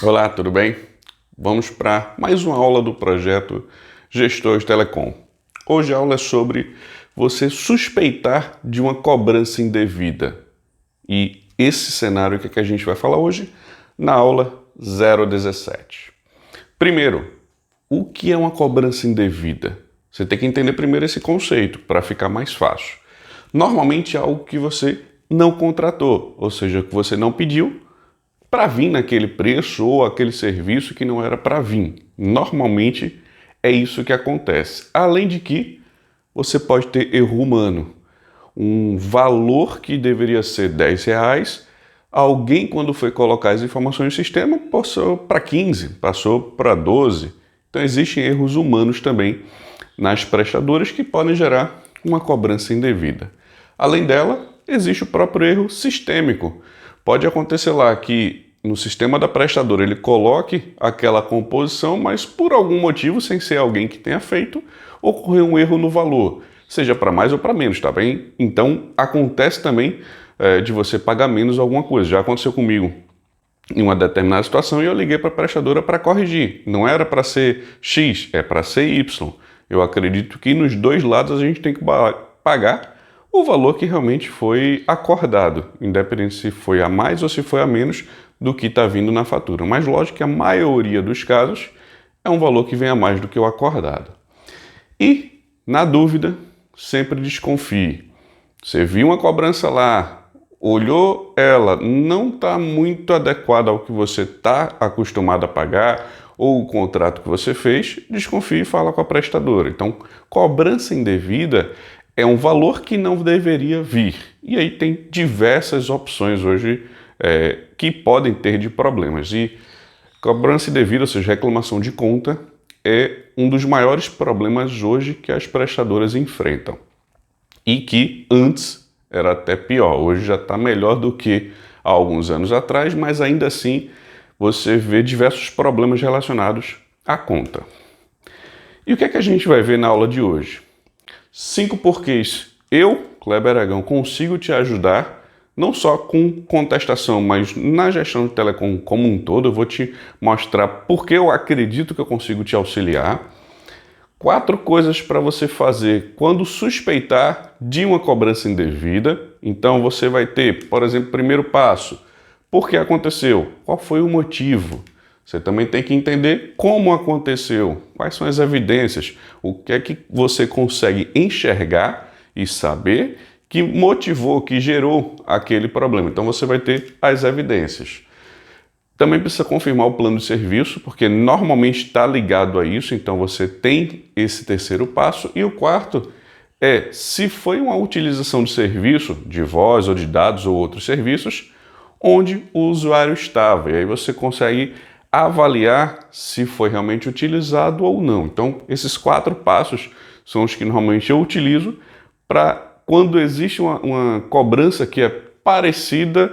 Olá, tudo bem? Vamos para mais uma aula do projeto Gestor de Telecom. Hoje a aula é sobre você suspeitar de uma cobrança indevida. E esse cenário que a gente vai falar hoje na aula 017. Primeiro, o que é uma cobrança indevida? Você tem que entender primeiro esse conceito para ficar mais fácil. Normalmente é algo que você não contratou, ou seja, que você não pediu para vir naquele preço ou aquele serviço que não era para vir. Normalmente é isso que acontece. Além de que você pode ter erro humano. Um valor que deveria ser R$ 10, alguém quando foi colocar as informações no sistema passou para 15, passou para 12. Então existem erros humanos também nas prestadoras que podem gerar uma cobrança indevida. Além dela, existe o próprio erro sistêmico. Pode acontecer lá que no sistema da prestadora ele coloque aquela composição, mas por algum motivo, sem ser alguém que tenha feito, ocorreu um erro no valor, seja para mais ou para menos, tá bem? Então acontece também de você pagar menos alguma coisa. Já aconteceu comigo em uma determinada situação e eu liguei para a prestadora para corrigir. Não era para ser X, é para ser Y. Eu acredito que nos dois lados a gente tem que pagar o valor que realmente foi acordado, independente se foi a mais ou se foi a menos do que está vindo na fatura. Mas lógico que a maioria dos casos é um valor que vem a mais do que o acordado. E, na dúvida, sempre desconfie. Você viu uma cobrança lá, olhou ela, não está muito adequada ao que você está acostumado a pagar ou o contrato que você fez, desconfie e fala com a prestadora. Então, cobrança indevida é um valor que não deveria vir. E aí tem diversas opções hoje que podem ter de problemas. E cobrança indevida, ou seja, reclamação de conta, é um dos maiores problemas hoje que as prestadoras enfrentam. E que antes era até pior. Hoje já está melhor do que há alguns anos atrás, mas ainda assim você vê diversos problemas relacionados à conta. E o que é que a gente vai ver na aula de hoje? 5 porquês eu, Kleber Aragão, consigo te ajudar, não só com contestação, mas na gestão de telecom como um todo. Eu vou te mostrar por que eu acredito que eu consigo te auxiliar. 4 coisas para você fazer quando suspeitar de uma cobrança indevida. Então você vai ter, por exemplo, primeiro passo, por que aconteceu? Qual foi o motivo? Você também tem que entender como aconteceu, quais são as evidências, o que é que você consegue enxergar e saber que motivou, que gerou aquele problema. Então você vai ter as evidências. Também precisa confirmar o plano de serviço, porque normalmente está ligado a isso, então você tem esse terceiro passo. E o quarto é, se foi uma utilização de serviço, de voz ou de dados ou outros serviços, onde o usuário estava. E aí você consegue avaliar se foi realmente utilizado ou não. Então, esses 4 passos são os que normalmente eu utilizo para quando existe uma cobrança que é parecida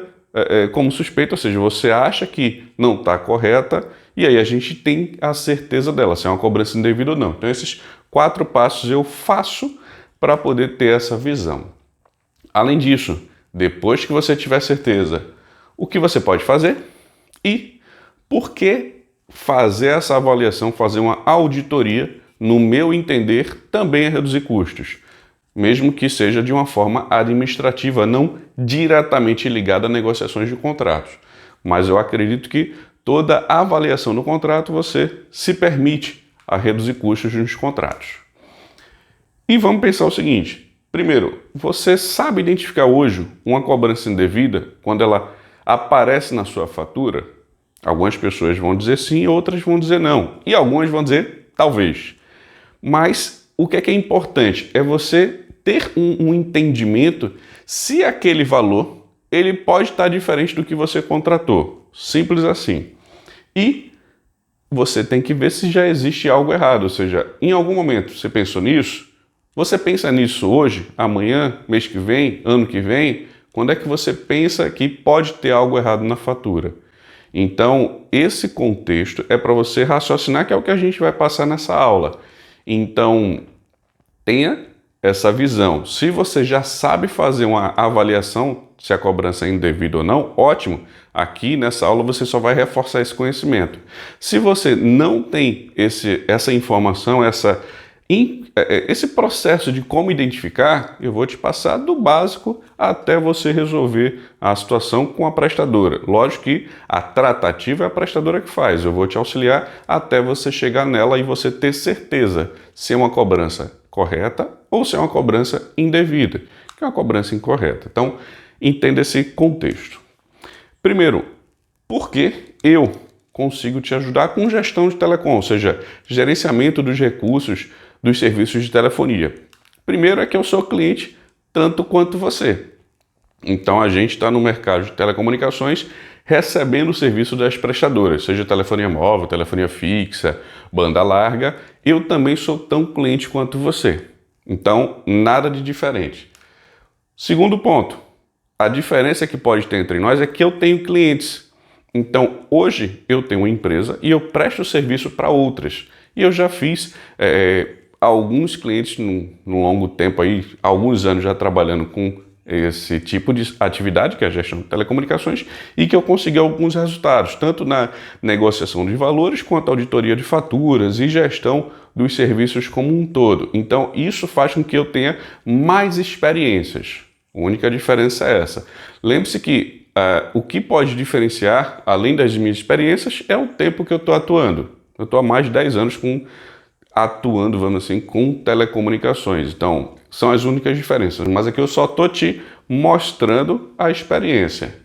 como suspeita, ou seja, você acha que não está correta e aí a gente tem a certeza dela, se é uma cobrança indevida ou não. Então, esses 4 passos eu faço para poder ter essa visão. Além disso, depois que você tiver certeza, o que você pode fazer e por que fazer essa avaliação, fazer uma auditoria, no meu entender, também é reduzir custos, mesmo que seja de uma forma administrativa, não diretamente ligada a negociações de contratos. Mas eu acredito que toda avaliação do contrato você se permite a reduzir custos nos contratos. E vamos pensar o seguinte: primeiro, você sabe identificar hoje uma cobrança indevida quando ela aparece na sua fatura? Algumas pessoas vão dizer sim, outras vão dizer não. E algumas vão dizer talvez. Mas o que é importante? É você ter um entendimento se aquele valor ele pode estar diferente do que você contratou. Simples assim. E você tem que ver se já existe algo errado. Ou seja, em algum momento você pensou nisso? Você pensa nisso hoje, amanhã, mês que vem, ano que vem? Quando é que você pensa que pode ter algo errado na fatura? Então, esse contexto é para você raciocinar, que é o que a gente vai passar nessa aula. Então, tenha essa visão. Se você já sabe fazer uma avaliação se a cobrança é indevida ou não, ótimo. Aqui nessa aula você só vai reforçar esse conhecimento. Se você não tem essa informação, esse processo de como identificar, eu vou te passar do básico até você resolver a situação com a prestadora. Lógico que a tratativa é a prestadora que faz. Eu vou te auxiliar até você chegar nela e você ter certeza se é uma cobrança correta ou se é uma cobrança indevida, que é uma cobrança incorreta. Então, entenda esse contexto. Primeiro, por que eu consigo te ajudar com gestão de telecom, ou seja, gerenciamento dos recursos dos serviços de telefonia? Primeiro é que eu sou cliente tanto quanto você. Então a gente está no mercado de telecomunicações recebendo o serviço das prestadoras, seja telefonia móvel, telefonia fixa, banda larga. Eu também sou tão cliente quanto você. Então, nada de diferente. Segundo ponto, a diferença que pode ter entre nós é que eu tenho clientes. Então, hoje eu tenho uma empresa e eu presto serviço para outras. E eu já fiz alguns clientes no longo tempo, aí, alguns anos já trabalhando com esse tipo de atividade, que é a gestão de telecomunicações, e que eu consegui alguns resultados, tanto na negociação de valores, quanto auditoria de faturas e gestão dos serviços como um todo. Então, isso faz com que eu tenha mais experiências. A única diferença é essa. Lembre-se que o que pode diferenciar, além das minhas experiências, é o tempo que eu estou atuando. Eu estou há mais de 10 anos atuando, vamos assim, com telecomunicações. Então, são as únicas diferenças. Mas aqui eu só estou te mostrando a experiência.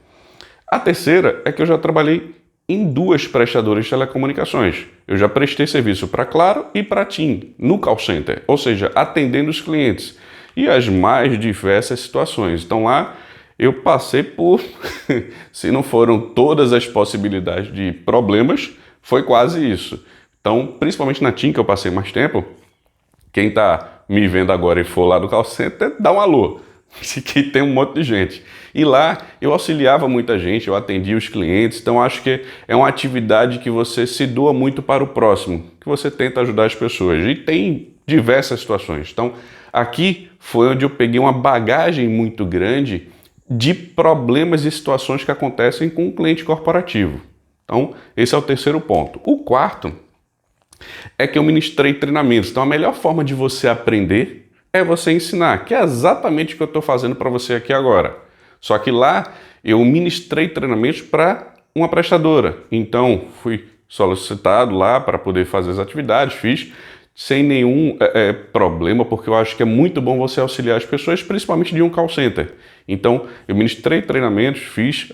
A terceira é que eu já trabalhei em 2 prestadoras de telecomunicações. Eu já prestei serviço para Claro e para TIM, no call center, ou seja, atendendo os clientes. E as mais diversas situações. Então lá eu passei por, se não foram todas as possibilidades de problemas, foi quase isso. Então, principalmente na TIM, que eu passei mais tempo, quem está me vendo agora e for lá do call center, dá um alô, que tem um monte de gente. E lá eu auxiliava muita gente, eu atendia os clientes, então acho que é uma atividade que você se doa muito para o próximo, que você tenta ajudar as pessoas. E tem diversas situações. Então, aqui foi onde eu peguei uma bagagem muito grande de problemas e situações que acontecem com o cliente corporativo. Então, esse é o terceiro ponto. O quarto é que eu ministrei treinamentos. Então, a melhor forma de você aprender é você ensinar, que é exatamente o que eu estou fazendo para você aqui agora. Só que lá eu ministrei treinamentos para uma prestadora. Então, fui solicitado lá para poder fazer as atividades, fiz sem nenhum problema, porque eu acho que é muito bom você auxiliar as pessoas, principalmente de um call center. Então, eu ministrei treinamentos, fiz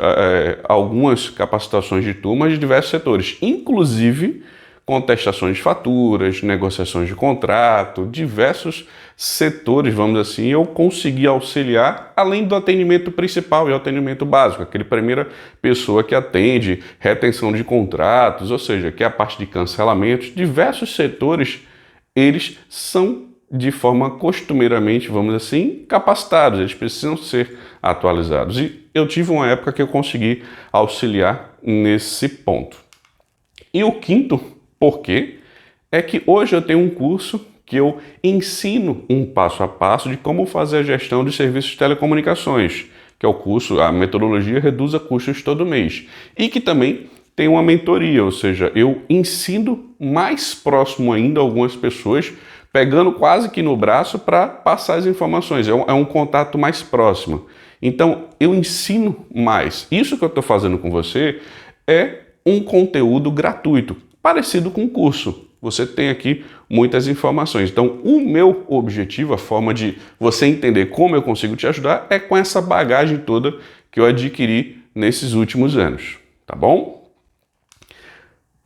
algumas capacitações de turmas de diversos setores, inclusive contestações de faturas, negociações de contrato, diversos setores, vamos assim, eu consegui auxiliar, além do atendimento principal e o atendimento básico, aquele primeira pessoa que atende, retenção de contratos, ou seja, que é a parte de cancelamentos, diversos setores, eles são de forma costumeiramente, vamos assim, capacitados, eles precisam ser atualizados. E eu tive uma época que eu consegui auxiliar nesse ponto. E o quinto porquê é que hoje eu tenho um curso que eu ensino um passo a passo de como fazer a gestão de serviços de telecomunicações, que é o curso, a metodologia Reduza Custos Todo Mês, e que também tem uma mentoria, ou seja, eu ensino mais próximo ainda algumas pessoas, pegando quase que no braço para passar as informações, é um contato mais próximo. Então, eu ensino mais. Isso que eu estou fazendo com você é um conteúdo gratuito, parecido com o curso. Você tem aqui muitas informações. Então, o meu objetivo, a forma de você entender como eu consigo te ajudar, é com essa bagagem toda que eu adquiri nesses últimos anos, tá bom?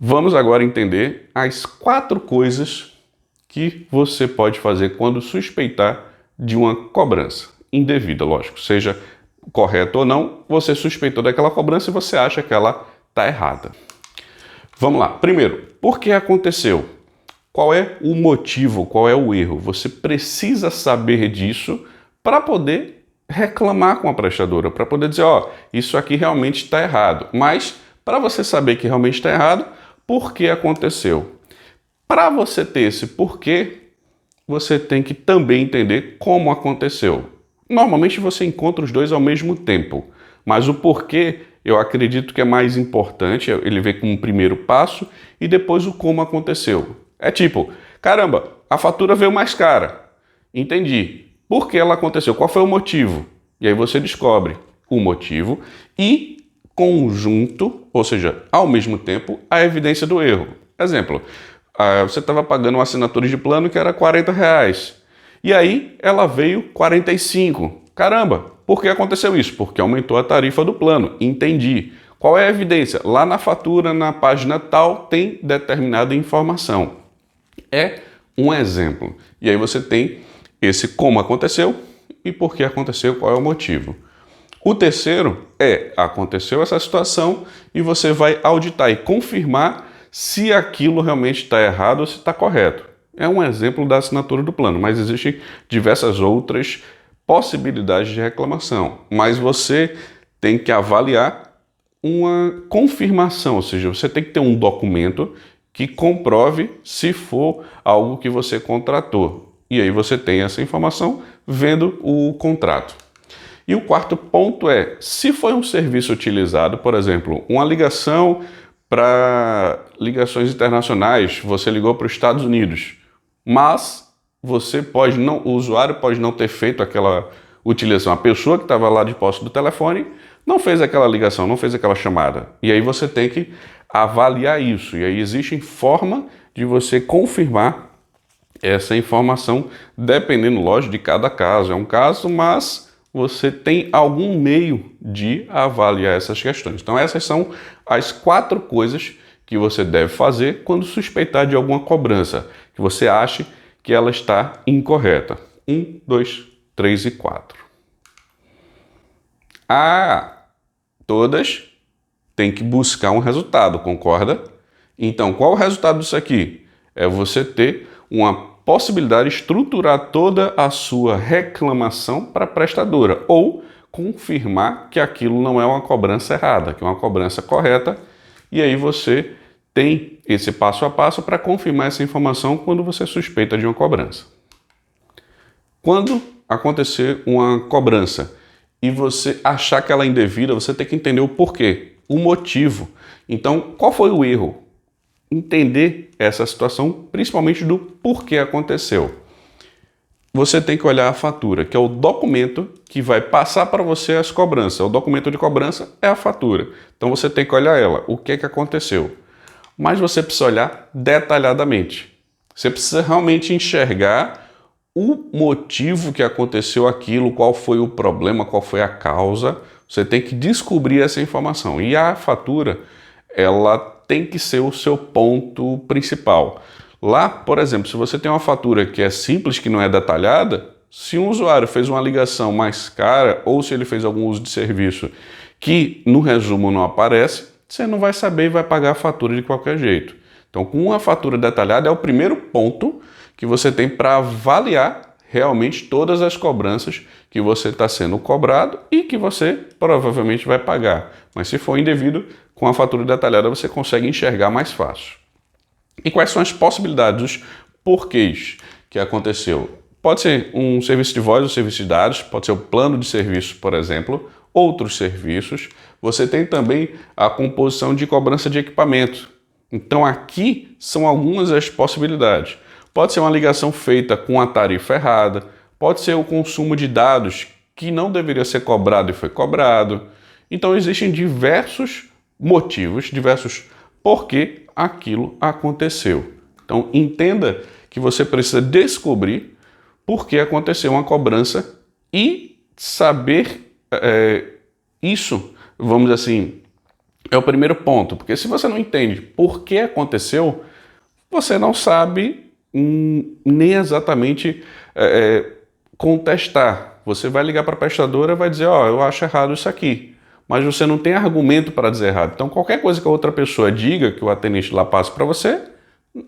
Vamos agora entender as 4 coisas que você pode fazer quando suspeitar de uma cobrança indevida, lógico, seja correto ou não, você suspeitou daquela cobrança e você acha que ela está errada. Vamos lá. Primeiro, por que aconteceu? Qual é o motivo? Qual é o erro? Você precisa saber disso para poder reclamar com a prestadora, para poder dizer, ó, isso aqui realmente está errado. Mas, para você saber que realmente está errado, por que aconteceu? Para você ter esse porquê, você tem que também entender como aconteceu. Normalmente você encontra os dois ao mesmo tempo, mas o porquê eu acredito que é mais importante, ele vem como um primeiro passo e depois o como aconteceu. É tipo, caramba, a fatura veio mais cara. Entendi. Por que ela aconteceu? Qual foi o motivo? E aí você descobre o motivo e conjunto, ou seja, ao mesmo tempo, a evidência do erro. Exemplo, você estava pagando uma assinatura de plano que era R$ 40. E aí ela veio 45. Caramba, por que aconteceu isso? Porque aumentou a tarifa do plano. Entendi. Qual é a evidência? Lá na fatura, na página tal, tem determinada informação. É um exemplo. E aí você tem esse como aconteceu e por que aconteceu, qual é o motivo. O terceiro é, aconteceu essa situação e você vai auditar e confirmar se aquilo realmente está errado ou se está correto. É um exemplo da assinatura do plano, mas existem diversas outras possibilidades de reclamação. Mas você tem que avaliar uma confirmação, ou seja, você tem que ter um documento que comprove se for algo que você contratou. E aí você tem essa informação vendo o contrato. E o quarto ponto é, se foi um serviço utilizado, por exemplo, uma ligação para ligações internacionais, você ligou para os Estados Unidos, mas o usuário pode não ter feito aquela utilização. A pessoa que estava lá de posse do telefone não fez aquela ligação, não fez aquela chamada. E aí você tem que avaliar isso. E aí existe forma de você confirmar essa informação, dependendo, lógico, de cada caso. É um caso, mas você tem algum meio de avaliar essas questões. Então essas são as 4 coisas que você deve fazer quando suspeitar de alguma cobrança, que você ache que ela está incorreta. 1, 2, 3 e 4. Todas têm que buscar um resultado, concorda? Então, qual o resultado disso aqui? É você ter uma possibilidade de estruturar toda a sua reclamação para a prestadora ou confirmar que aquilo não é uma cobrança errada, que é uma cobrança correta, e aí você tem esse passo a passo para confirmar essa informação quando você suspeita de uma cobrança. Quando acontecer uma cobrança e você achar que ela é indevida, você tem que entender o porquê, o motivo. Então, qual foi o erro? Entender essa situação, principalmente do porquê aconteceu. Você tem que olhar a fatura, que é o documento que vai passar para você as cobranças. O documento de cobrança é a fatura. Então você tem que olhar ela, o que aconteceu. Mas você precisa olhar detalhadamente. Você precisa realmente enxergar o motivo que aconteceu aquilo, qual foi o problema, qual foi a causa. Você tem que descobrir essa informação. E a fatura, ela tem que ser o seu ponto principal. Lá, por exemplo, se você tem uma fatura que é simples, que não é detalhada, se um usuário fez uma ligação mais cara ou se ele fez algum uso de serviço que no resumo não aparece, você não vai saber e vai pagar a fatura de qualquer jeito. Então, com uma fatura detalhada é o primeiro ponto que você tem para avaliar realmente todas as cobranças que você está sendo cobrado e que você provavelmente vai pagar. Mas se for indevido, com a fatura detalhada você consegue enxergar mais fácil. E quais são as possibilidades, os porquês que aconteceu? Pode ser um serviço de voz ou serviço de dados, pode ser o plano de serviço, por exemplo, outros serviços. Você tem também a composição de cobrança de equipamento. Então aqui são algumas das possibilidades. Pode ser uma ligação feita com a tarifa errada, pode ser o consumo de dados que não deveria ser cobrado e foi cobrado. Então existem diversos motivos, diversos porquê aquilo aconteceu. Então entenda que você precisa descobrir por que aconteceu uma cobrança e saber isso, vamos dizer assim, é o primeiro ponto. Porque se você não entende por que aconteceu, você não sabe nem exatamente contestar. Você vai ligar para a prestadora e vai dizer, eu acho errado isso aqui. Mas você não tem argumento para dizer errado. Então, qualquer coisa que a outra pessoa diga, que o atendente lá passe para você,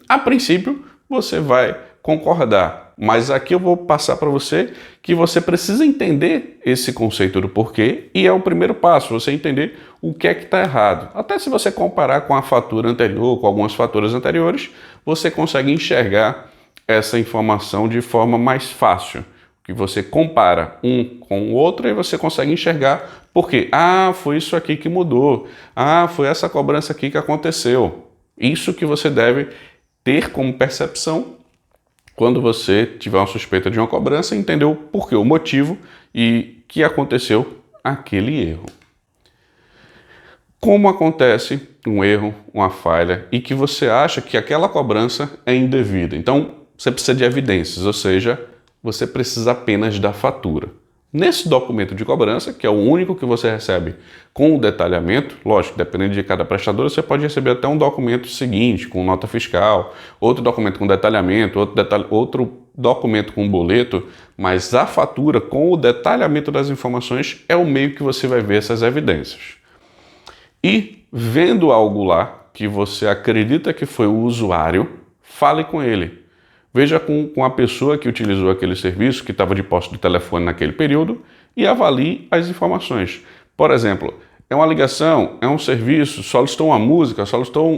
a princípio, você vai concordar. Mas aqui eu vou passar para você que você precisa entender esse conceito do porquê e é o primeiro passo, você entender o que é que está errado. Até se você comparar com a fatura anterior, com algumas faturas anteriores, você consegue enxergar essa informação de forma mais fácil, que você compara um com o outro e você consegue enxergar por quê. Ah, foi isso aqui que mudou. Ah, foi essa cobrança aqui que aconteceu. Isso que você deve ter como percepção quando você tiver uma suspeita de uma cobrança, entender o porquê, o motivo e que aconteceu aquele erro. Como acontece um erro, uma falha e que você acha que aquela cobrança é indevida? Então, você precisa de evidências, ou seja, você precisa apenas da fatura. Nesse documento de cobrança, que é o único que você recebe com o detalhamento, lógico, dependendo de cada prestador, você pode receber até um documento seguinte, com nota fiscal, outro documento com detalhamento, outro documento com boleto, mas a fatura com o detalhamento das informações é o meio que você vai ver essas evidências. E vendo algo lá que você acredita que foi o usuário, fale com ele. Veja com a pessoa que utilizou aquele serviço, que estava de posse do telefone naquele período, e avalie as informações. Por exemplo, é uma ligação, é um serviço, solicitou uma música, solicitou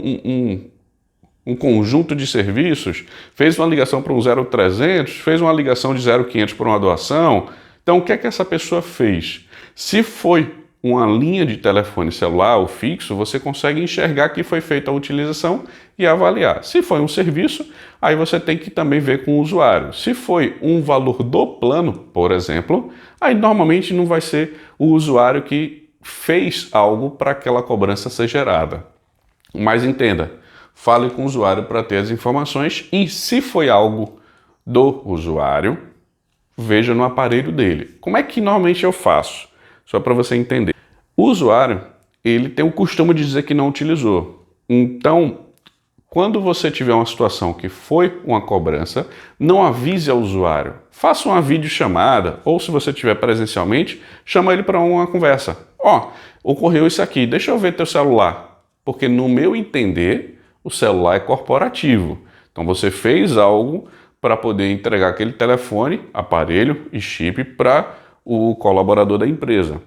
um conjunto de serviços, fez uma ligação para um 0300, fez uma ligação de 0500 para uma doação. Então, o que é que essa pessoa fez? Se foi uma linha de telefone celular ou fixo, você consegue enxergar que foi feita a utilização e avaliar. Se foi um serviço, aí você tem que também ver com o usuário. Se foi um valor do plano, por exemplo, aí normalmente não vai ser o usuário que fez algo para aquela cobrança ser gerada. Mas entenda, fale com o usuário para ter as informações e se foi algo do usuário, veja no aparelho dele. Como é que normalmente eu faço? Só para você entender. O usuário, ele tem o costume de dizer que não utilizou. Então, quando você tiver uma situação que foi uma cobrança, não avise ao usuário. Faça uma videochamada, ou se você estiver presencialmente, chama ele para uma conversa. Ocorreu isso aqui, deixa eu ver teu celular. Porque no meu entender, o celular é corporativo. Então você fez algo para poder entregar aquele telefone, aparelho e chip para o colaborador da empresa.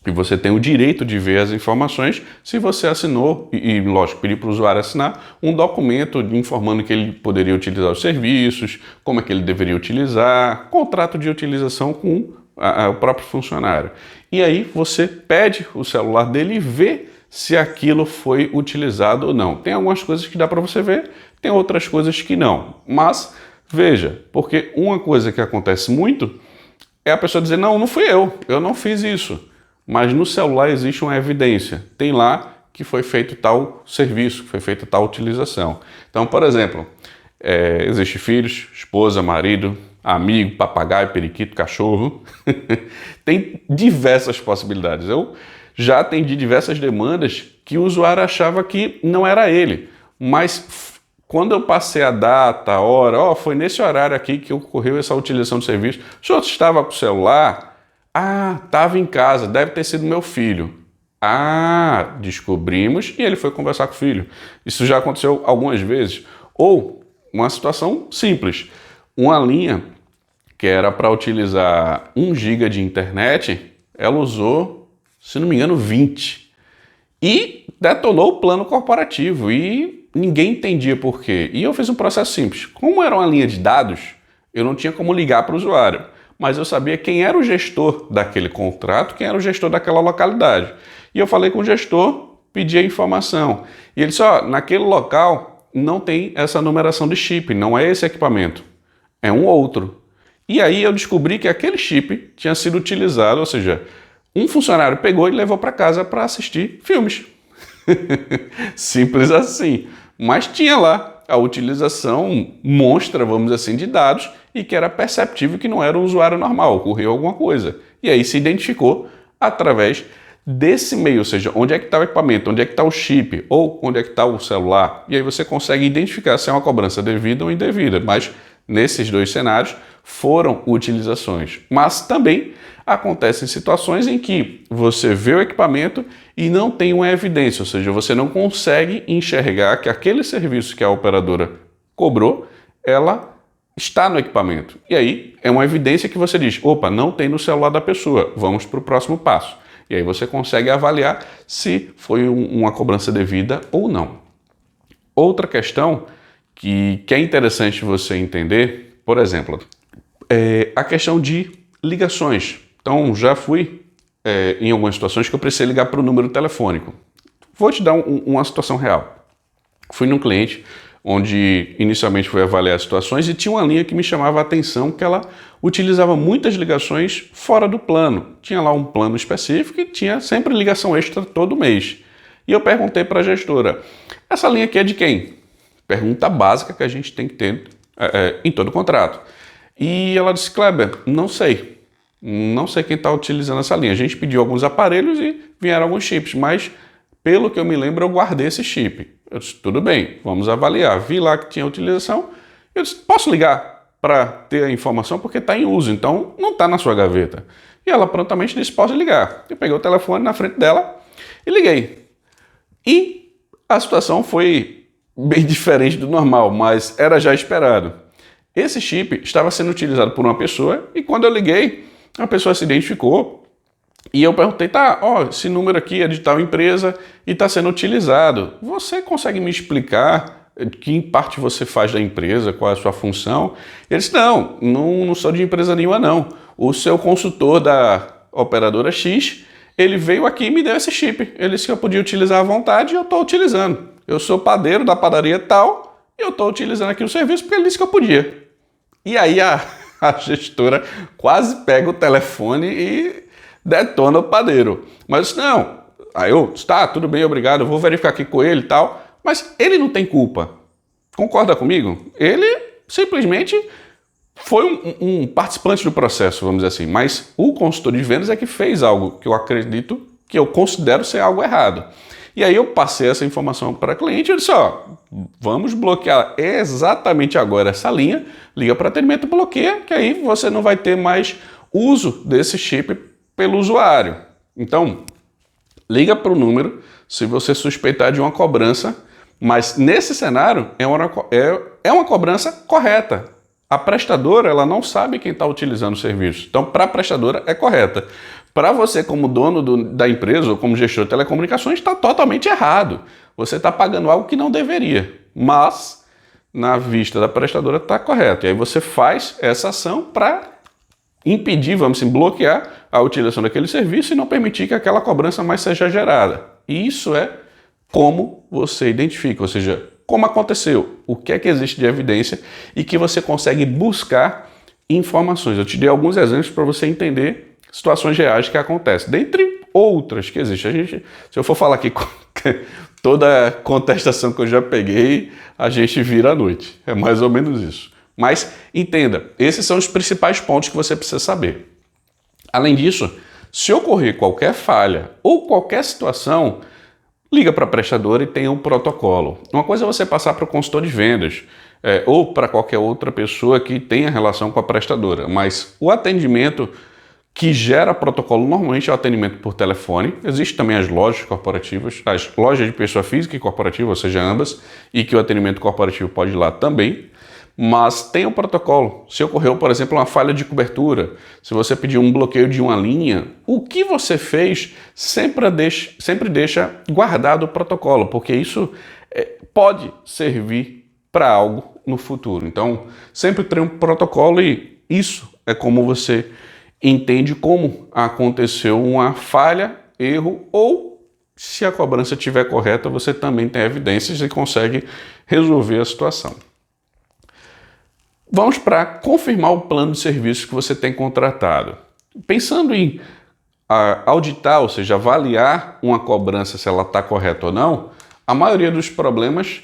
E você tem o direito de ver as informações se você assinou, e lógico, pedir para o usuário assinar um documento informando que ele poderia utilizar os serviços, como é que ele deveria utilizar, contrato de utilização com o próprio funcionário. E aí você pede o celular dele e vê se aquilo foi utilizado ou não. Tem algumas coisas que dá para você ver, tem outras coisas que não. Mas veja, porque uma coisa que acontece muito é a pessoa dizer, não fui eu não fiz isso. Mas no celular existe uma evidência. Tem lá que foi feito tal serviço, que foi feita tal utilização. Então, por exemplo, existe filhos, esposa, marido, amigo, papagaio, periquito, cachorro. Tem diversas possibilidades. Eu já atendi diversas demandas que o usuário achava que não era ele. Mas quando eu passei a data, a hora, foi nesse horário aqui que ocorreu essa utilização do serviço. O senhor estava com o celular? Estava em casa, deve ter sido meu filho. Descobrimos e ele foi conversar com o filho. Isso já aconteceu algumas vezes. Ou uma situação simples. Uma linha que era para utilizar 1 GB de internet, ela usou, se não me engano, 20. E detonou o plano corporativo e ninguém entendia por quê. E eu fiz um processo simples. Como era uma linha de dados, eu não tinha como ligar para o usuário. Mas eu sabia quem era o gestor daquele contrato, quem era o gestor daquela localidade. E eu falei com o gestor, pedi a informação. E ele disse, naquele local não tem essa numeração de chip, não é esse equipamento, é um outro. E aí eu descobri que aquele chip tinha sido utilizado, ou seja, um funcionário pegou e levou para casa para assistir filmes. Simples assim. Mas tinha lá a utilização monstra, vamos dizer assim, de dados e que era perceptível que não era um usuário normal, ocorreu alguma coisa. E aí se identificou através desse meio, ou seja, onde é que está o equipamento, onde é que está o chip ou onde é que está o celular. E aí você consegue identificar se é uma cobrança devida ou indevida. Mas nesses dois cenários foram utilizações. Mas também acontecem situações em que você vê o equipamento e não tem uma evidência, ou seja, você não consegue enxergar que aquele serviço que a operadora cobrou, ela está no equipamento. E aí é uma evidência que você diz, não tem no celular da pessoa, vamos para o próximo passo. E aí você consegue avaliar se foi uma cobrança devida ou não. Outra questão que é interessante você entender, por exemplo, a questão de ligações. Então, já fui em algumas situações que eu precisei ligar para o número telefônico. Vou te dar uma situação real. Fui num cliente onde inicialmente fui avaliar as situações e tinha uma linha que me chamava a atenção, que ela utilizava muitas ligações fora do plano. Tinha lá um plano específico e tinha sempre ligação extra todo mês. E eu perguntei para a gestora, essa linha aqui é de quem? Pergunta básica que a gente tem que ter em todo contrato. E ela disse, Kleber, não sei quem está utilizando essa linha. A gente pediu alguns aparelhos e vieram alguns chips, mas pelo que eu me lembro eu guardei esse chip. Eu disse, tudo bem, vamos avaliar. Vi lá que tinha utilização. Eu disse, posso ligar para ter a informação porque está em uso, então não está na sua gaveta. E ela prontamente disse, posso ligar. Eu peguei o telefone na frente dela e liguei. E a situação foi bem diferente do normal, mas era já esperado. Esse chip estava sendo utilizado por uma pessoa e quando eu liguei, a pessoa se identificou e eu perguntei, esse número aqui é de tal empresa e está sendo utilizado. Você consegue me explicar que parte você faz da empresa, qual é a sua função? Ele disse, não sou de empresa nenhuma não. O seu consultor da operadora X, ele veio aqui e me deu esse chip. Ele disse que eu podia utilizar à vontade e eu estou utilizando. Eu sou padeiro da padaria tal e eu estou utilizando aqui o serviço porque ele disse que eu podia. E aí a gestora quase pega o telefone e detona o padeiro. Mas não. Aí eu, tudo bem, obrigado, eu vou verificar aqui com ele e tal. Mas ele não tem culpa. Concorda comigo? Ele simplesmente foi um participante do processo, vamos dizer assim. Mas o consultor de vendas é que fez algo que eu acredito, que eu considero ser algo errado. E aí eu passei essa informação para a cliente e eu disse, vamos bloquear exatamente agora essa linha, liga para atendimento e bloqueia, que aí você não vai ter mais uso desse chip pelo usuário. Então, liga para o número se você suspeitar de uma cobrança, mas nesse cenário é uma cobrança correta. A prestadora ela não sabe quem está utilizando o serviço, então para a prestadora é correta. Para você como dono da empresa ou como gestor de telecomunicações está totalmente errado. Você está pagando algo que não deveria, mas na vista da prestadora está correto. E aí você faz essa ação para impedir, vamos assim, bloquear a utilização daquele serviço e não permitir que aquela cobrança mais seja gerada. E isso é como você identifica, ou seja, como aconteceu, o que é que existe de evidência e que você consegue buscar informações. Eu te dei alguns exemplos para você entender situações reais que acontecem, dentre outras que existem. Se eu for falar aqui toda a contestação que eu já peguei, a gente vira à noite. É mais ou menos isso. Mas entenda, esses são os principais pontos que você precisa saber. Além disso, se ocorrer qualquer falha ou qualquer situação, liga para a prestadora e tenha um protocolo. Uma coisa é você passar para o consultor de vendas ou para qualquer outra pessoa que tenha relação com a prestadora, mas o atendimento que gera protocolo normalmente é o atendimento por telefone. Existem também as lojas corporativas, as lojas de pessoa física e corporativa, ou seja, ambas, e que o atendimento corporativo pode ir lá também. Mas tem um protocolo. Se ocorreu, por exemplo, uma falha de cobertura, se você pediu um bloqueio de uma linha, o que você fez sempre deixa guardado o protocolo, porque isso pode servir para algo no futuro. Então, sempre tem um protocolo e isso é como você entende como aconteceu uma falha, erro ou se a cobrança estiver correta, você também tem evidências e consegue resolver a situação. Vamos para confirmar o plano de serviço que você tem contratado. Pensando em auditar, ou seja, avaliar uma cobrança se ela está correta ou não, a maioria dos problemas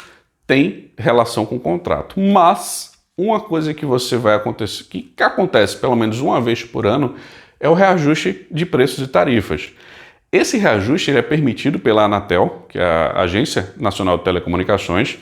tem relação com o contrato. Mas uma coisa que você vai acontecer, que acontece pelo menos uma vez por ano, é o reajuste de preços e tarifas. Esse reajuste ele é permitido pela Anatel, que é a Agência Nacional de Telecomunicações,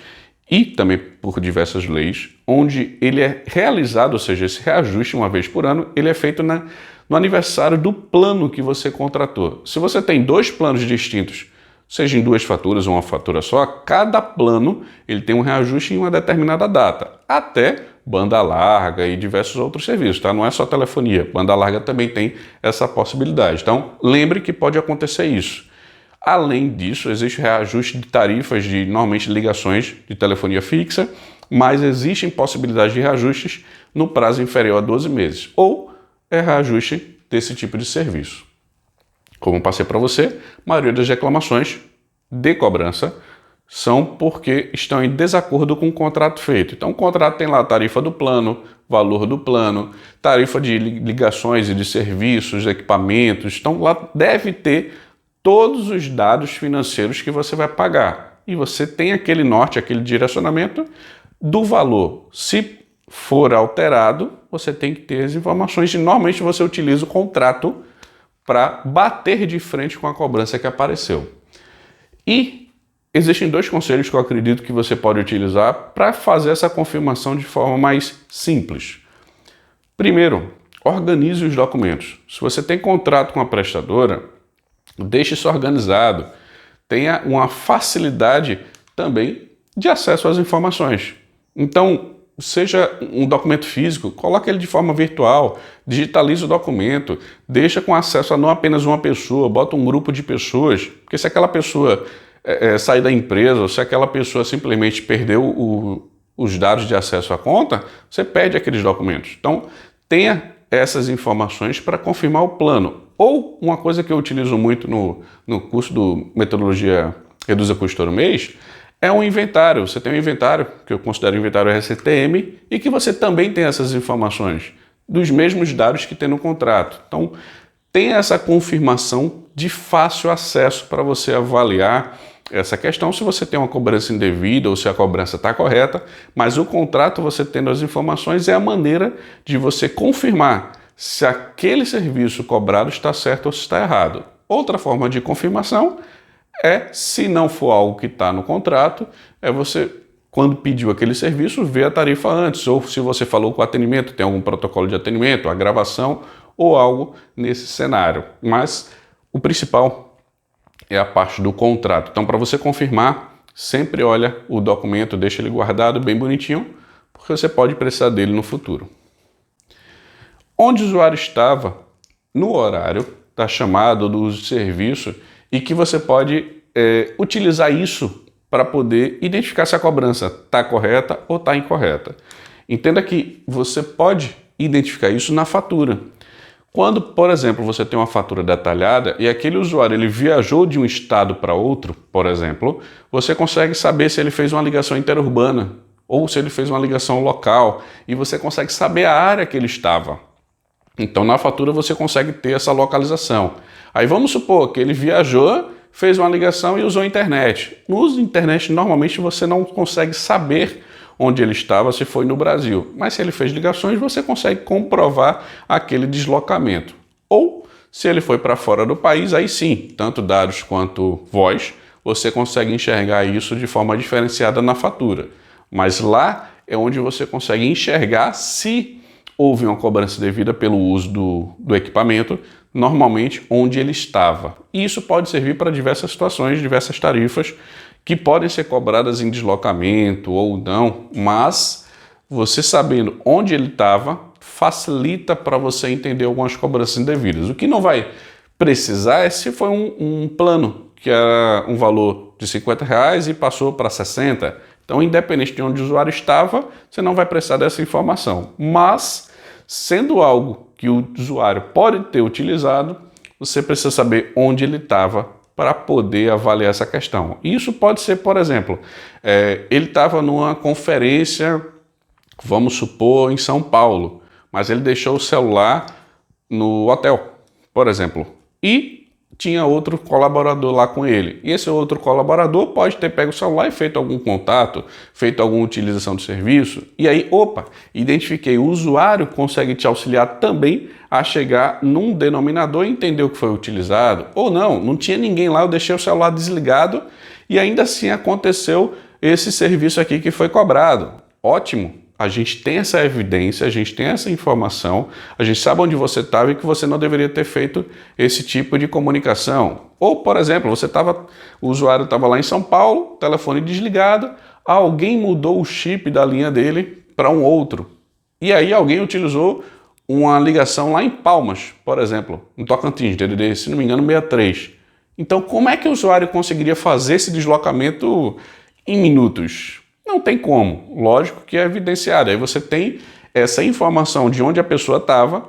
e também por diversas leis, onde ele é realizado, ou seja, esse reajuste uma vez por ano, ele é feito no aniversário do plano que você contratou. Se você tem dois planos distintos, seja em duas faturas ou uma fatura só, cada plano ele tem um reajuste em uma determinada data, até banda larga e diversos outros serviços, tá? Não é só telefonia, banda larga também tem essa possibilidade. Então, lembre que pode acontecer isso. Além disso, existe reajuste de tarifas de, normalmente, ligações de telefonia fixa mas existem possibilidades de reajustes no prazo inferior a 12 meses, ou é reajuste desse tipo de serviço. Como eu passei para você, a maioria das reclamações de cobrança são porque estão em desacordo com o contrato feito. Então o contrato tem lá a tarifa do plano, valor do plano, tarifa de ligações e de serviços, equipamentos. Então lá deve ter todos os dados financeiros que você vai pagar. E você tem aquele norte, aquele direcionamento do valor. Se for alterado, você tem que ter as informações e normalmente você utiliza o contrato para bater de frente com a cobrança que apareceu. E existem dois conselhos que eu acredito que você pode utilizar para fazer essa confirmação de forma mais simples. Primeiro, organize os documentos. Se você tem contrato com a prestadora, deixe isso organizado. Tenha uma facilidade também de acesso às informações. Então, seja um documento físico, coloque ele de forma virtual, digitalize o documento, deixa com acesso a não apenas uma pessoa, bota um grupo de pessoas, porque se aquela pessoa sair da empresa, ou se aquela pessoa simplesmente perdeu os dados de acesso à conta, você perde aqueles documentos. Então, tenha essas informações para confirmar o plano. Ou uma coisa que eu utilizo muito no curso do Metodologia Reduza Custo todo mês, é um inventário. Você tem um inventário, que eu considero inventário RCTM, e que você também tem essas informações dos mesmos dados que tem no contrato. Então, tem essa confirmação de fácil acesso para você avaliar essa questão, se você tem uma cobrança indevida ou se a cobrança está correta, mas o contrato, você tendo as informações, é a maneira de você confirmar se aquele serviço cobrado está certo ou se está errado. Outra forma de confirmação é, se não for algo que está no contrato, é você, quando pediu aquele serviço, ver a tarifa antes, ou se você falou com o atendimento, tem algum protocolo de atendimento, a gravação ou algo nesse cenário. Mas o principal é a parte do contrato. Então, para você confirmar, sempre olha o documento, deixa ele guardado bem bonitinho, porque você pode precisar dele no futuro. Onde o usuário estava no horário da chamada ou do uso de serviço e que você pode utilizar isso para poder identificar se a cobrança está correta ou está incorreta. Entenda que você pode identificar isso na fatura. Quando, por exemplo, você tem uma fatura detalhada e aquele usuário ele viajou de um estado para outro, por exemplo, você consegue saber se ele fez uma ligação interurbana ou se ele fez uma ligação local e você consegue saber a área que ele estava. Então, na fatura você consegue ter essa localização. Aí vamos supor que ele viajou, fez uma ligação e usou a internet. No uso da internet, normalmente você não consegue saber onde ele estava, se foi no Brasil. Mas se ele fez ligações, você consegue comprovar aquele deslocamento. Ou, se ele foi para fora do país, aí sim, tanto dados quanto voz, você consegue enxergar isso de forma diferenciada na fatura. Mas lá é onde você consegue enxergar se houve uma cobrança devida pelo uso do equipamento, normalmente onde ele estava. E isso pode servir para diversas situações, diversas tarifas que podem ser cobradas em deslocamento ou não, mas você sabendo onde ele estava facilita para você entender algumas cobranças indevidas. O que não vai precisar é se foi um plano que era um valor de R$50 e passou para 60. Então, independente de onde o usuário estava, você não vai precisar dessa informação. Mas, sendo algo que o usuário pode ter utilizado, você precisa saber onde ele estava para poder avaliar essa questão. Isso pode ser, por exemplo, ele estava numa conferência, vamos supor, em São Paulo, mas ele deixou o celular no hotel, por exemplo, e tinha outro colaborador lá com ele. E esse outro colaborador pode ter pego o celular e feito algum contato, feito alguma utilização do serviço. E aí, identifiquei, o usuário consegue te auxiliar também a chegar num denominador e entender o que foi utilizado. Ou não tinha ninguém lá, eu deixei o celular desligado e ainda assim aconteceu esse serviço aqui que foi cobrado. Ótimo! A gente tem essa evidência, a gente tem essa informação, a gente sabe onde você estava e que você não deveria ter feito esse tipo de comunicação. Ou, por exemplo, o usuário estava lá em São Paulo, telefone desligado, alguém mudou o chip da linha dele para um outro. E aí alguém utilizou uma ligação lá em Palmas, por exemplo, no Tocantins, DDD, se não me engano, 63. Então, como é que o usuário conseguiria fazer esse deslocamento em minutos? Não tem como. Lógico que é evidenciado. Aí você tem essa informação de onde a pessoa estava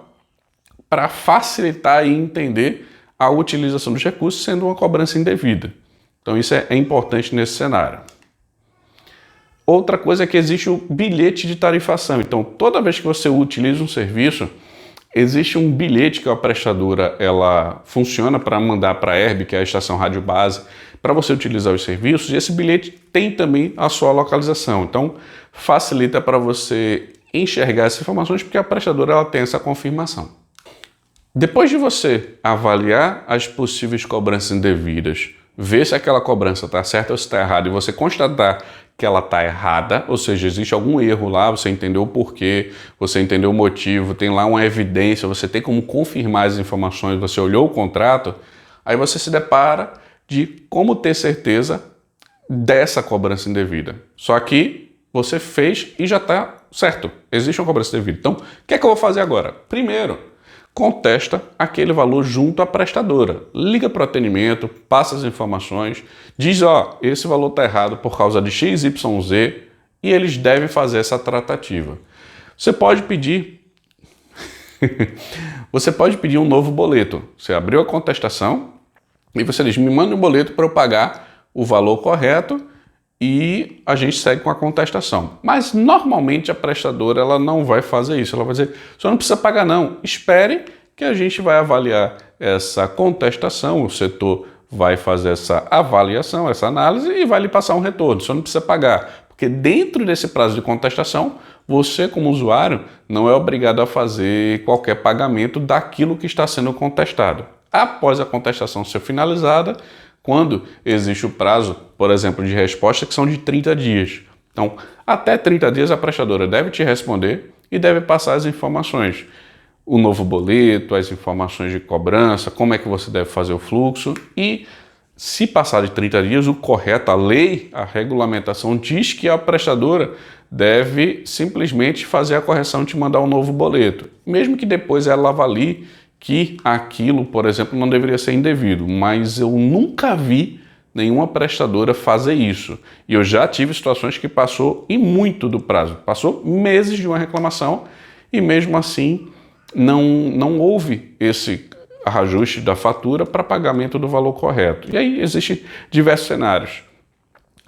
para facilitar e entender a utilização dos recursos sendo uma cobrança indevida. Então isso é importante nesse cenário. Outra coisa é que existe o bilhete de tarifação. Então toda vez que você utiliza um serviço, existe um bilhete que a prestadora ela funciona para mandar para a ERB, que é a estação rádio base, para você utilizar os serviços, e esse bilhete tem também a sua localização. Então facilita para você enxergar essas informações, porque a prestadora ela tem essa confirmação. Depois de você avaliar as possíveis cobranças indevidas, ver se aquela cobrança está certa ou se está errada, e você constatar que ela está errada, ou seja, existe algum erro lá, você entendeu o porquê, você entendeu o motivo, tem lá uma evidência, você tem como confirmar as informações, você olhou o contrato, aí você se depara de como ter certeza dessa cobrança indevida. Só que você fez e já está certo, existe uma cobrança indevida. Então, o que é que eu vou fazer agora? Primeiro, contesta aquele valor junto à prestadora. Liga para o atendimento, passa as informações, diz, esse valor está errado por causa de XYZ e eles devem fazer essa tratativa. Você pode pedir um novo boleto. Você abriu a contestação e você diz, me manda um boleto para eu pagar o valor correto e a gente segue com a contestação. Mas normalmente a prestadora ela não vai fazer isso. Ela vai dizer, você não precisa pagar não, espere que a gente vai avaliar essa contestação, o setor vai fazer essa avaliação, essa análise e vai lhe passar um retorno. Você não precisa pagar, porque dentro desse prazo de contestação, você como usuário não é obrigado a fazer qualquer pagamento daquilo que está sendo contestado. Após a contestação ser finalizada, quando existe o prazo, por exemplo, de resposta, que são de 30 dias. Então, até 30 dias a prestadora deve te responder e deve passar as informações. O novo boleto, as informações de cobrança, como é que você deve fazer o fluxo e, se passar de 30 dias, o correto, a lei, a regulamentação diz que a prestadora deve simplesmente fazer a correção e te mandar um novo boleto. Mesmo que depois ela avalie que aquilo, por exemplo, não deveria ser indevido, mas eu nunca vi nenhuma prestadora fazer isso. E eu já tive situações que passou e muito do prazo, passou meses de uma reclamação e mesmo assim não houve esse ajuste da fatura para pagamento do valor correto. E aí existem diversos cenários,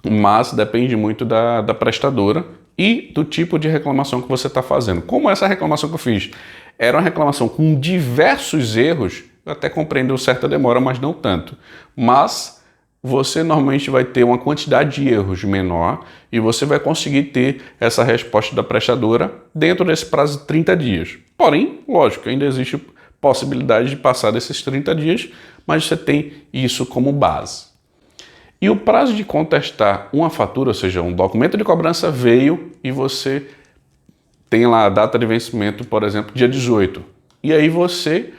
mas depende muito da prestadora e do tipo de reclamação que você está fazendo. Como essa reclamação que eu fiz era uma reclamação com diversos erros, eu até compreendo certa demora, mas não tanto. Mas você normalmente vai ter uma quantidade de erros menor e você vai conseguir ter essa resposta da prestadora dentro desse prazo de 30 dias. Porém, lógico, ainda existe possibilidade de passar desses 30 dias, mas você tem isso como base. E o prazo de contestar uma fatura, ou seja, um documento de cobrança veio e você tem lá a data de vencimento, por exemplo, dia 18. E aí você,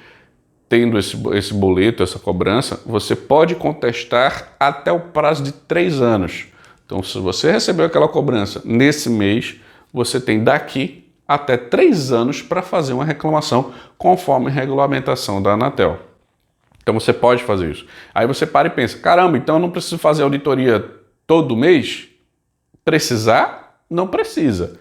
tendo esse boleto, essa cobrança, você pode contestar até o prazo de 3 anos. Então, se você recebeu aquela cobrança nesse mês, você tem daqui até 3 anos para fazer uma reclamação conforme a regulamentação da Anatel. Então você pode fazer isso. Aí você para e pensa, caramba, então eu não preciso fazer auditoria todo mês? Precisar? Não precisa.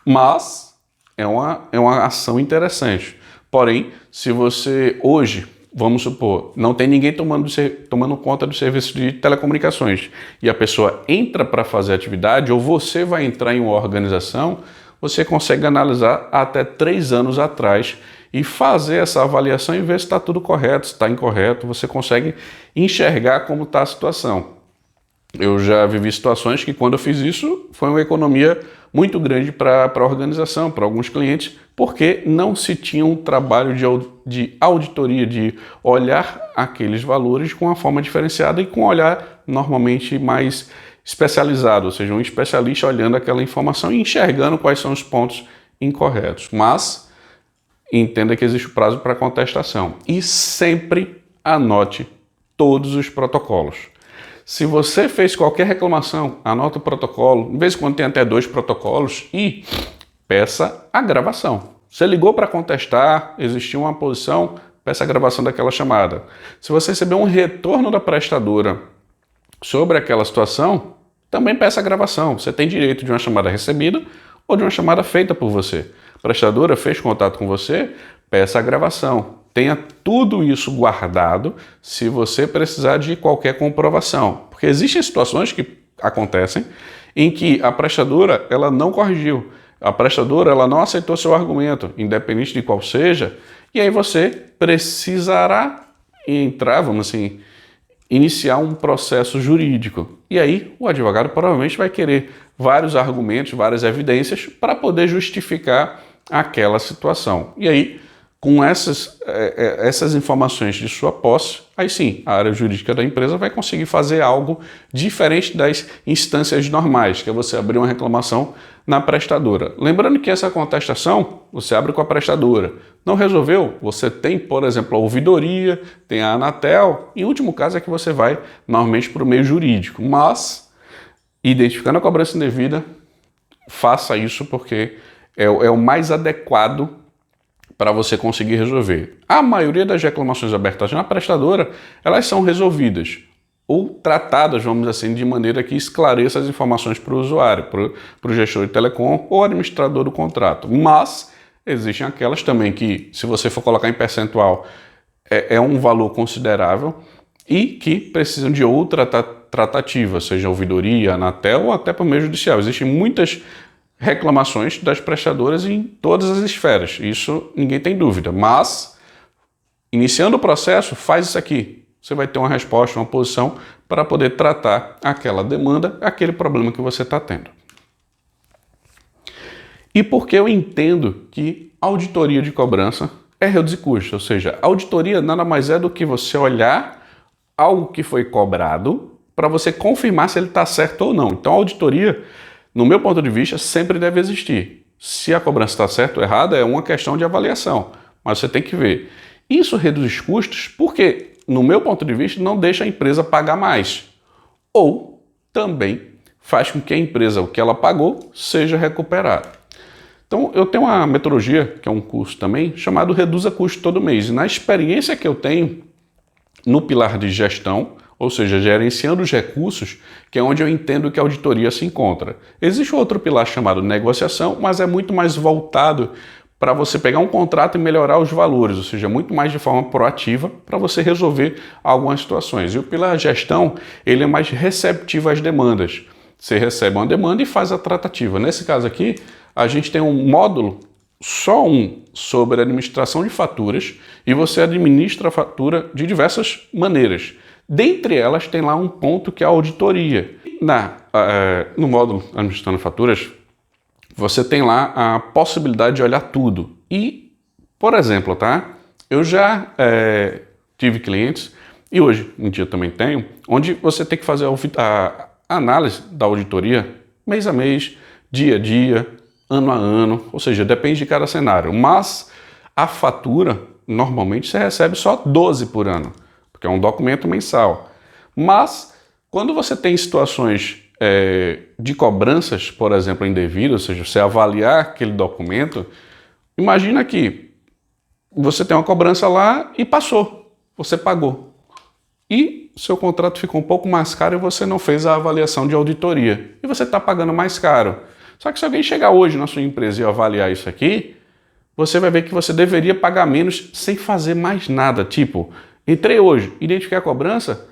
Mas é uma ação interessante. Porém, se você hoje, vamos supor, não tem ninguém tomando conta do serviço de telecomunicações e a pessoa entra para fazer atividade ou você vai entrar em uma organização, você consegue analisar até 3 anos atrás e fazer essa avaliação e ver se está tudo correto, se está incorreto, você consegue enxergar como está a situação. Eu já vivi situações que quando eu fiz isso foi uma economia muito grande para a organização, para alguns clientes, porque não se tinha um trabalho de auditoria, de olhar aqueles valores com uma forma diferenciada e com um olhar normalmente mais especializado, ou seja, um especialista olhando aquela informação e enxergando quais são os pontos incorretos. Mas entenda que existe o prazo para contestação e sempre anote todos os protocolos. Se você fez qualquer reclamação, anota o protocolo, de vez em quando tem até 2 protocolos e peça a gravação. Você ligou para contestar, existiu uma posição, peça a gravação daquela chamada. Se você receber um retorno da prestadora sobre aquela situação, também peça a gravação. Você tem direito de uma chamada recebida ou de uma chamada feita por você. A prestadora fez contato com você, peça a gravação. Tenha tudo isso guardado se você precisar de qualquer comprovação. Porque existem situações que acontecem em que a prestadora ela não corrigiu. A prestadora ela não aceitou seu argumento, independente de qual seja, e aí você precisará entrar, vamos assim, iniciar um processo jurídico. E aí o advogado provavelmente vai querer vários argumentos, várias evidências para poder justificar aquela situação. E aí, com essas informações de sua posse, aí sim, a área jurídica da empresa vai conseguir fazer algo diferente das instâncias normais, que é você abrir uma reclamação na prestadora. Lembrando que essa contestação, você abre com a prestadora. Não resolveu? Você tem, por exemplo, a ouvidoria, tem a Anatel, e em último caso é que você vai normalmente para o meio jurídico. Mas, identificando a cobrança indevida, faça isso porque é o mais adequado para você conseguir resolver. A maioria das reclamações abertas na prestadora, elas são resolvidas ou tratadas, vamos dizer assim, de maneira que esclareça as informações para o usuário, para o gestor de telecom ou administrador do contrato. Mas existem aquelas também que, se você for colocar em percentual, é um valor considerável e que precisam de outra tratativa, seja ouvidoria, Anatel ou até para o meio judicial. Existem muitas reclamações das prestadoras em todas as esferas, isso ninguém tem dúvida, mas iniciando o processo, faz isso aqui, você vai ter uma resposta, uma posição para poder tratar aquela demanda, aquele problema que você está tendo. E por que eu entendo que auditoria de cobrança é reduzir custos, ou seja, auditoria nada mais é do que você olhar algo que foi cobrado para você confirmar se ele está certo ou não. Então a auditoria, no meu ponto de vista, sempre deve existir. Se a cobrança está certa ou errada, é uma questão de avaliação, mas você tem que ver. Isso reduz custos porque, no meu ponto de vista, não deixa a empresa pagar mais. Ou também faz com que a empresa, o que ela pagou, seja recuperado. Então, eu tenho uma metodologia, que é um curso também, chamado Reduza Custo Todo Mês. E na experiência que eu tenho no pilar de gestão, ou seja, gerenciando os recursos, que é onde eu entendo que a auditoria se encontra. Existe outro pilar chamado negociação, mas é muito mais voltado para você pegar um contrato e melhorar os valores, ou seja, muito mais de forma proativa para você resolver algumas situações. E o pilar gestão, ele é mais receptivo às demandas. Você recebe uma demanda e faz a tratativa. Nesse caso aqui, a gente tem um módulo, só um, sobre administração de faturas, e você administra a fatura de diversas maneiras. Dentre elas tem lá um ponto que é a auditoria. No módulo Administrando Faturas, você tem lá a possibilidade de olhar tudo. E, por exemplo, eu já tive clientes, e hoje em dia também tenho, onde você tem que fazer a análise da auditoria mês a mês, dia a dia, ano a ano, ou seja, depende de cada cenário. Mas a fatura, normalmente, você recebe só 12 por ano, porque é um documento mensal. Mas, quando você tem situações de cobranças, por exemplo, indevidas, ou seja, você avaliar aquele documento, imagina que você tem uma cobrança lá e passou, você pagou. E seu contrato ficou um pouco mais caro e você não fez a avaliação de auditoria. E você está pagando mais caro. Só que se alguém chegar hoje na sua empresa e avaliar isso aqui, você vai ver que você deveria pagar menos sem fazer mais nada. Tipo, entrei hoje, identifiquei a cobrança,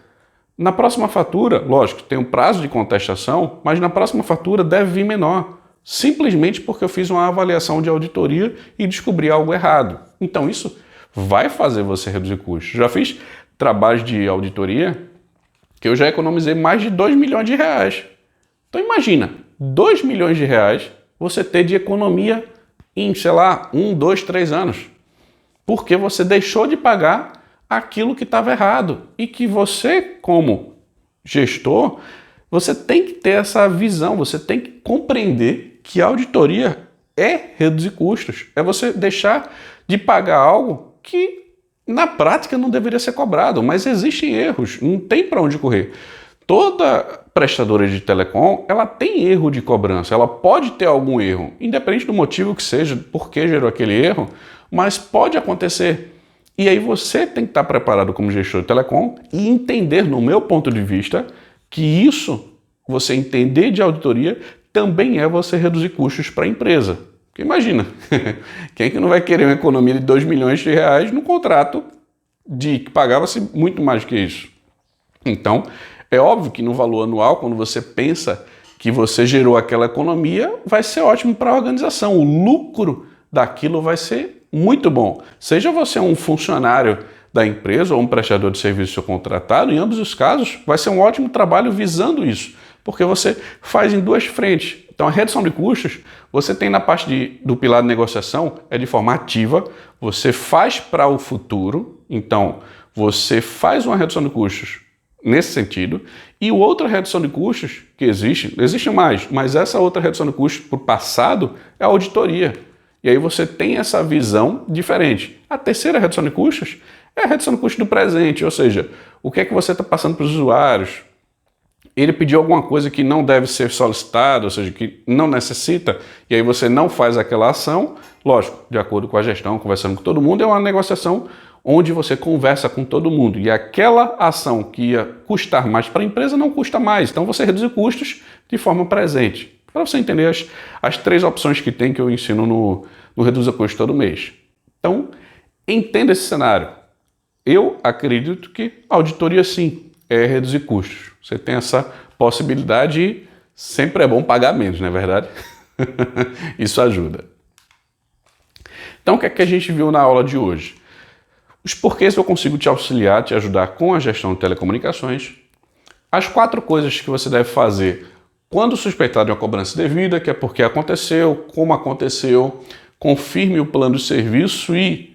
na próxima fatura, lógico, tem um prazo de contestação, mas na próxima fatura deve vir menor. Simplesmente porque eu fiz uma avaliação de auditoria e descobri algo errado. Então isso vai fazer você reduzir custos. Já fiz trabalhos de auditoria que eu já economizei mais de 2 milhões de reais. Então imagina, 2 milhões de reais você ter de economia em, sei lá, 1, 2, 3 anos. Porque você deixou de pagar aquilo que estava errado. E que você, como gestor, você tem que ter essa visão, você tem que compreender que a auditoria é reduzir custos. É você deixar de pagar algo que na prática não deveria ser cobrado, mas existem erros, não tem para onde correr. Toda prestadora de telecom, ela tem erro de cobrança, ela pode ter algum erro, independente do motivo que seja, por que gerou aquele erro, mas pode acontecer. E aí você tem que estar preparado como gestor de telecom e entender, no meu ponto de vista, que isso você entender de auditoria também é você reduzir custos para a empresa. Porque imagina, quem é que não vai querer uma economia de 2 milhões de reais no contrato que pagava-se muito mais que isso? Então, é óbvio que no valor anual, quando você pensa que você gerou aquela economia, vai ser ótimo para a organização. O lucro daquilo vai ser muito bom. Seja você um funcionário da empresa ou um prestador de serviço contratado, em ambos os casos, vai ser um ótimo trabalho visando isso, porque você faz em duas frentes. Então, a redução de custos, você tem na parte do pilar de negociação, é de forma ativa, você faz para o futuro, então, você faz uma redução de custos nesse sentido, e outra redução de custos que existe mais, mas essa outra redução de custos para o passado é a auditoria. E aí você tem essa visão diferente. A terceira redução de custos é a redução de custo do presente, ou seja, o que é que você está passando para os usuários? Ele pediu alguma coisa que não deve ser solicitada, ou seja, que não necessita, e aí você não faz aquela ação, lógico, de acordo com a gestão, conversando com todo mundo, é uma negociação onde você conversa com todo mundo, e aquela ação que ia custar mais para a empresa não custa mais, então você reduz custos de forma presente. Para você entender as três opções que tem que eu ensino no Reduza Custo todo mês. Então, entenda esse cenário. Eu acredito que a auditoria sim é reduzir custos. Você tem essa possibilidade e sempre é bom pagar menos, não é verdade? Isso ajuda. Então, o que é que a gente viu na aula de hoje? Os porquês eu consigo te auxiliar, te ajudar com a gestão de telecomunicações. As 4 coisas que você deve fazer quando suspeitar de uma cobrança devida, que é porque aconteceu, como aconteceu, confirme o plano de serviço e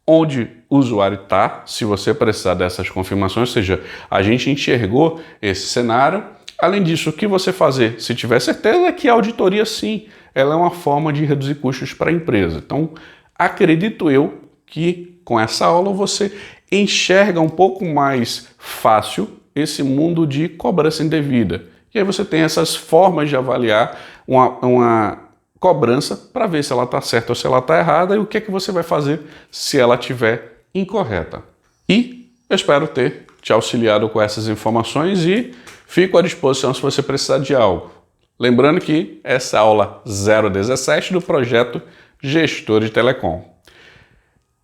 onde o usuário está, se você precisar dessas confirmações, ou seja, a gente enxergou esse cenário. Além disso, o que você fazer? Se tiver certeza é que a auditoria, sim, ela é uma forma de reduzir custos para a empresa. Então, acredito eu que com essa aula você enxerga um pouco mais fácil esse mundo de cobrança indevida. E aí você tem essas formas de avaliar uma cobrança para ver se ela está certa ou se ela está errada e o que é que você vai fazer se ela estiver incorreta. E eu espero ter te auxiliado com essas informações e fico à disposição se você precisar de algo. Lembrando que essa é a aula 017 do projeto Gestor de Telecom.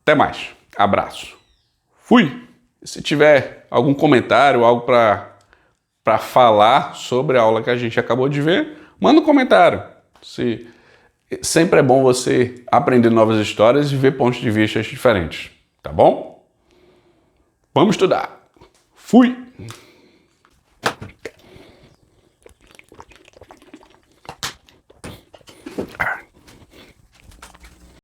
Até mais. Abraço. Fui! Se tiver algum comentário, algo para falar sobre a aula que a gente acabou de ver, manda um comentário. Sempre é bom você aprender novas histórias e ver pontos de vista diferentes, tá bom? Vamos estudar. Fui!